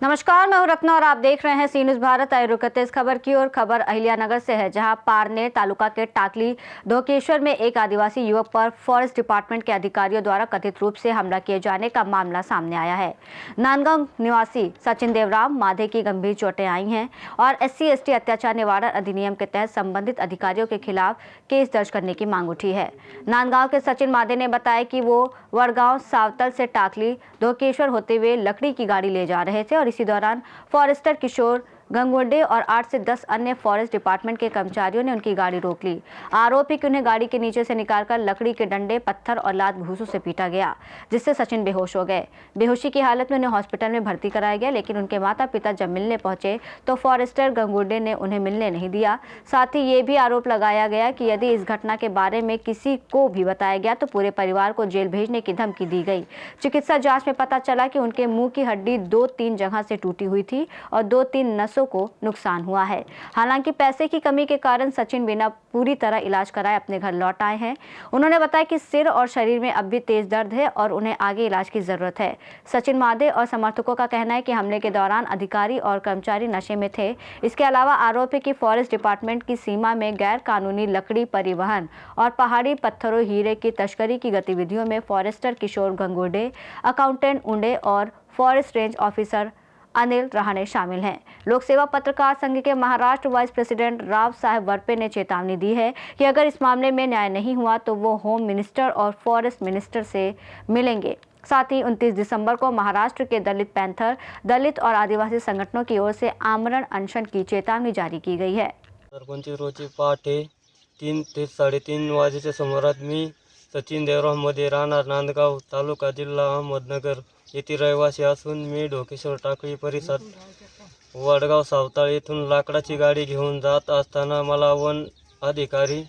नमस्कार, मैं हूं रत्ना और आप देख रहे हैं सी न्यूज़ भारत। आए रुक करते इस खबर की और खबर अहिल्यानगर से है, जहां पारनेर तालुका के टाकली धोकेश्वर में एक आदिवासी युवक पर फॉरेस्ट डिपार्टमेंट के अधिकारियों द्वारा कथित रूप से हमला किए जाने का मामला सामने आया है। नांदगांव निवासी सचिन देवराम माधे की गंभीर चोटें आई हैं और SC/ST अत्याचार निवारण अधिनियम के तहत संबंधित अधिकारियों के खिलाफ केस दर्ज करने की मांग उठी है। नांदगांव के सचिन माधे ने बताया कि वो वड़गांव सावतल से टाकली धोकेश्वर होते हुए लकड़ी की गाड़ी ले जा रहे थे और इसी दौरान फॉरेस्टर किशोर गंगुर्डे और 8 से 10 अन्य फॉरेस्ट डिपार्टमेंट के कर्मचारियों ने उनकी गाड़ी रोक ली। आरोप है कि उन्हें गाड़ी के नीचे से निकालकर लकड़ी के डंडे, पत्थर और लात घूंसों से पीटा गया, जिससे सचिन बेहोश हो गए। बेहोशी की हालत में उन्हें हॉस्पिटल में भर्ती कराया गया, लेकिन उनके माता पिता जब मिलने पहुंचे तो फॉरेस्टर गंगुर्डे ने उन्हें मिलने नहीं दिया। साथ ही ये भी आरोप लगाया गया कि यदि इस घटना के बारे में किसी को भी बताया गया तो पूरे परिवार को जेल भेजने की धमकी दी गई। चिकित्सा जाँच में पता चला कि उनके मुंह की हड्डी 2-3 जगह से टूटी हुई थी और 2-3 नसों को नुकसान हुआ है। हालांकि पैसे की कमी के कारण सचिन बिना पूरी तरह इलाज कराए अपने घर लौट आए हैं। उन्होंने बताया कि सिर और शरीर में अब भी तेज दर्द है और उन्हें आगे इलाज की जरूरत है। सचिन माधे और समर्थकों का कहना है कि हमले के दौरान अधिकारी और कर्मचारी नशे में थे। इसके अलावा आरोप है कि फॉरेस्ट डिपार्टमेंट की सीमा में गैर कानूनी लकड़ी परिवहन और पहाड़ी पत्थरों, हीरे की तस्करी की गतिविधियों में फॉरेस्टर किशोर गंगुर्डे, अकाउंटेंट उंडे और forest range officer Anil Rahane शामिल हैं। लोक सेवा पत्रकार संघ के महाराष्ट्र वाइस प्रेसिडेंट राव साहेब वरपे ने चेतावनी दी है कि अगर इस मामले में न्याय नहीं हुआ तो वो होम मिनिस्टर और फॉरेस्ट मिनिस्टर से मिलेंगे। साथ ही 29 दिसंबर को महाराष्ट्र के दलित पैंथर, दलित और आदिवासी संगठनों की ओर से आमरण अनशन की चेतावनी जारी की गई है। रोजी पहाटे 3 ते 3:30 वाजेच्या सुमारास मी सचिन देवराव मध्ये राहणार नांदगाव तालुका जिल्हा अहमदनगर येथे रहिवासी असून मी ढोकेश्वर टाकळी परिसरात वडगाव सावताळ येथून लाकडाची गाडी घेऊन जात असताना मला वन अधिकारी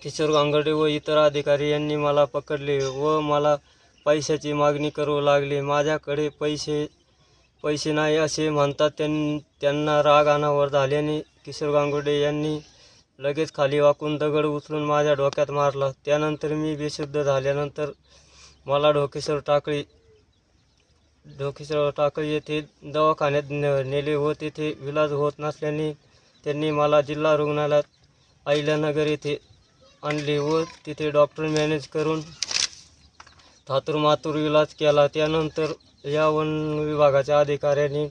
किशोर गांगर्डे व इतर अधिकारी यांनी मला पकडले व मला पैशाची मागणी करू लागले। माझ्याकडे पैसे नाही असे म्हणतात त्यांना राग अनावर झाल्याने किशोर गांगुर्डे यांनी लगेच खाली वाकून दगड उचलून माझ्या डोक्यात मारला। त्यानंतर मी बेशुद्ध झाल्यानंतर मला ढोकेश्वर टाकळी येथे दवाखान्यात नेले व तेथे इलाज होत नसल्याने त्यांनी मला जिल्हा रुग्णालयात अहिल्यानगर येथे आणले व तिथे डॉक्टर मॅनेज करून थातुरमातुर इलाज केला। त्यानंतर या वन विभागाच्या अधिकाऱ्यांनी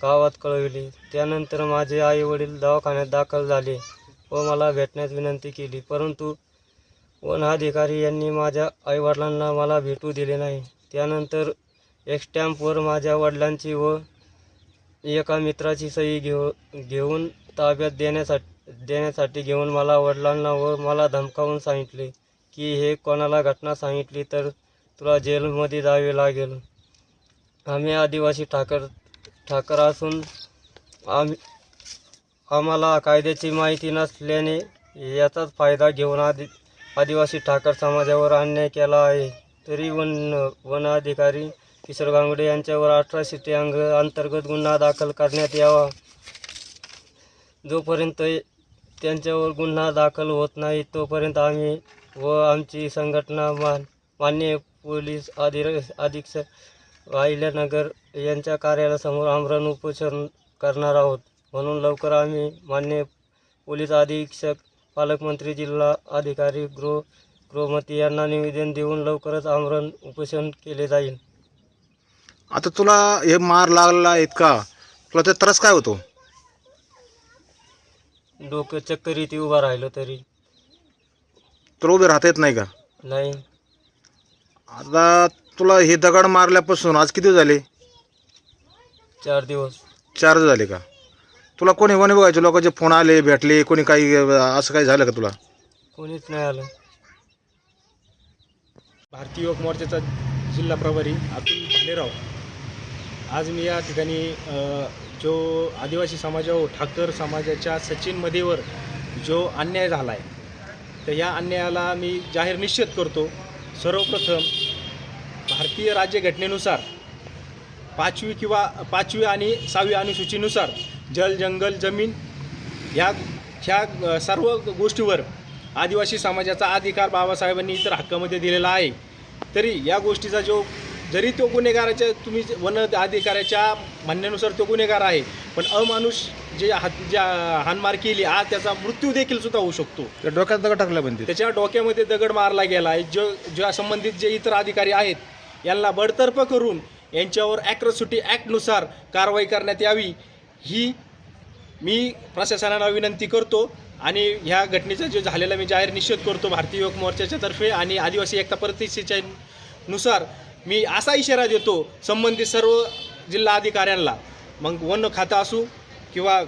गावात कळविले। त्यानंतर माझे आई वडील दवाखान्यात दाखल झाले व मला भेटण्यास विनंती केली, परंतु वन अधिकारी यांनी माझ्या आईवडिलांना मला भेटू दिले नाही। त्यानंतर एक स्टॅम्पवर माझ्या वडिलांची व एका मित्राची सही घेऊन ताब्यात देण्यासाठी घेऊन मला वडिलांना व मला धमकावून सांगितले की हे कोणाला घटना सांगितली तर तुला जेलमध्ये जावे लागेल। आम्ही आदिवासी ठाकर असून आम्हाला कायद्याची माहिती नसल्याने याचाच फायदा घेऊन आदिवासी ठाकर समाजावर अन्याय केला आहे। तरी वन अधिकारी किशोर गांगुर्डे यांच्यावर 18 अंतर्गत गुन्हा दाखल करण्यात यावा। जोपर्यंत त्यांच्यावर गुन्हा दाखल होत नाही तोपर्यंत आम्ही व आमची संघटना माननीय पोलीस अधीक्षक अहिल्यानगर यांच्या कार्यालयासमोर आमरण उपोषण करणार आहोत। म्हणून लवकर आम्ही माननीय पोलीस अधीक्षक, पालकमंत्री, जिल्हा अधिकारी गृहमंत्री यांना निवेदन देऊन लवकरच आमरण उपोषण केले जाईल। आता तुला हे मार लागला इतका, तुला ते त्रास काय होतो? डोकं चक्कर येते उभा राहिलो तरी। तुला उभे राहता येत नाही का? नाही। आता तुला हे दगड मारल्यापासून आज किती झाले? 4 दिवस। 4 झाले का? तुला कोणी वन विभागाचे लोकांचे फोन आले, भेटले, कोणी काही असं काही झालं का तुला? कोणीच नाही आलं। भारतीय युवक मोर्चाचा जिल्हा प्रभारी अतुल भालेराव, आज मी या ठिकाणी जो आदिवासी समाजावर ठाकर समाजाच्या सचिन मधेवर जो अन्याय झाला आहे तर या अन्यायाला मी जाहीर निषेध करतो। सर्वप्रथम भारतीय राज्यघटनेनुसार 5वी आणि 6वी अनुसूचीनुसार जल, जंगल, जमीन ह्या सर्व गोष्टीवर आदिवासी समाजाचा अधिकार बाबासाहेबांनी इतर हक्कामध्ये दिलेला आहे। तरी या गोष्टीचा जो जरी तो गुन्हेगाराच्या तुम्ही वन अधिकाऱ्याच्या म्हणण्यानुसार तो गुन्हेगार आहे, पण अमानुष जे हाणमार केली आज त्याचा मृत्यू देखील सुद्धा होऊ शकतो. त्या डोक्यात दगड टाकल्या बनते. त्याच्या डोक्यामध्ये दगड मारला गेला आहे. ज्या संबंधित जे इतर अधिकारी आहेत यांना बडतर्फ करून यांच्यावर ॲट्रॉसिटी ॲक्टनुसार कारवाई करण्यात यावी ही मी प्रशासनाला विनंती करतो. आणि ह्या घटनेचा जो झालेला मी जाहीर निषेध करतो भारतीय युवक मोर्चाच्या तर्फे आणि आदिवासी एकता परिषदेच्या नुसार मी असा इशारा देतो संबंधित सर्व जिल्हा अधिकाऱ्यांना, मग वन खातं असू किंवा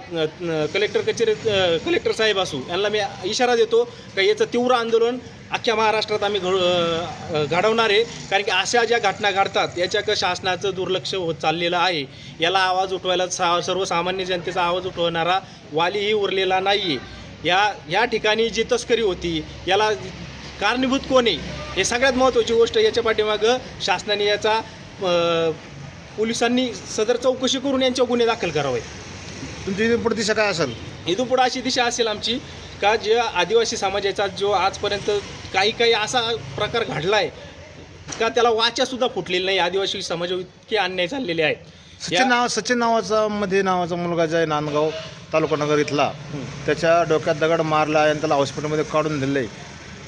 कलेक्टर कचेरीत कलेक्टर साहेब असू, यांना मी इशारा देतो की याचं तीव्र आंदोलन अख्ख्या महाराष्ट्रात आम्ही घडवणार आहे. कारण की अशा ज्या घटना घडतात याच्याकडे शासनाचं दुर्लक्ष होत चाललेलं आहे. याला आवाज उठवायला सर्वसामान्य जनतेचा आवाज उठवणारा वालीही उरलेला नाही आहे. या ठिकाणी जी तस्करी होती याला कारणीभूत कोण आहे हे सगळ्यात महत्त्वाची गोष्ट. याच्या पाठीमागं शासनाने याचा पोलिसांनी सदर चौकशी करून यांच्यावर गुन्हे दाखल करावे. तुमची इथून पुढे दिशा काय असेल? इथून पुढे अशी दिशा असेल आमची का जे आदिवासी समाजाचा जो आजपर्यंत काही असा प्रकार घडला आहे का त्याला वाचासुद्धा फुटलेली नाही. आदिवासी समाजावर इतके अन्याय चाललेले आहेत. सचिन नावाचा मुलगा जो आहे नांदगाव तालुका नगर इथला, त्याच्या डोक्यात दगड मारला आणि त्याला हॉस्पिटलमध्ये काढून दिलं आहे.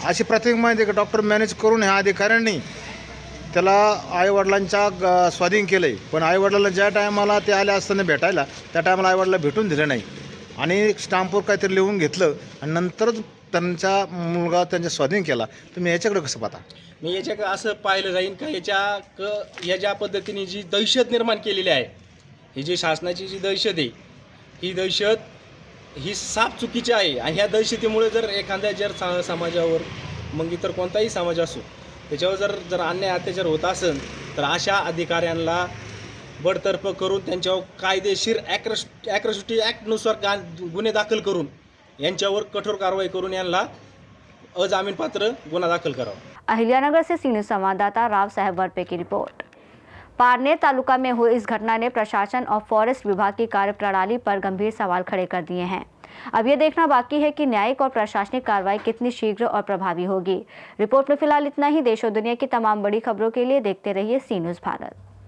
अशी प्राथमिक माहिती आहे की डॉक्टर मॅनेज करून ह्या अधिकाऱ्यांनी त्याला आईवडिलांच्या स्वाधीन केलं आहे. पण आईवडिलांना ज्या टायमाला ते आले असताना भेटायला त्या टायमाला आईवडिलांना भेटून दिलं नाही आणि स्टॅम्पवर काहीतरी लिहून घेतलं आणि नंतरच त्यांचा मुलगा त्यांच्या स्वाधीन केला. तुम्ही याच्याकडे कसं पाहता? मी याच्याकडे असं पाहिलं जाईल का या ज्या पद्धतीने जी दहशत निर्माण केलेली आहे, ही जी शासनाची जी दहशत आहे ही दहशत ही साफ चुकीची आहे. आणि ह्या दहशतीमुळे जर एखाद्या समाजावर मग इतर कोणताही समाज असो त्याच्यावर जर अन्याय अत्याचार होत असेल तर अशा अधिकाऱ्यांना बडतर्फ करून त्यांच्यावर कायदेशीर ॲट्रॉसिटी ॲक्टनुसार गुन्हे दाखल करून यांच्यावर कठोर कारवाई करून यांना अजामीनपात्र गुन्हा दाखल करावा. अहिल्यानगर से सीनियर संवाददाता राव साहब वरपे की रिपोर्ट। पारनेर तालुका में हुई इस घटना ने प्रशासन और फॉरेस्ट विभाग की कार्यप्रणाली पर गंभीर सवाल खड़े कर दिए हैं। अब यह देखना बाकी है कि न्यायिक और प्रशासनिक कार्रवाई कितनी शीघ्र और प्रभावी होगी। रिपोर्ट में फिलहाल इतना ही। देश और दुनिया की तमाम बड़ी खबरों के लिए देखते रहिए सी न्यूज़ भारत।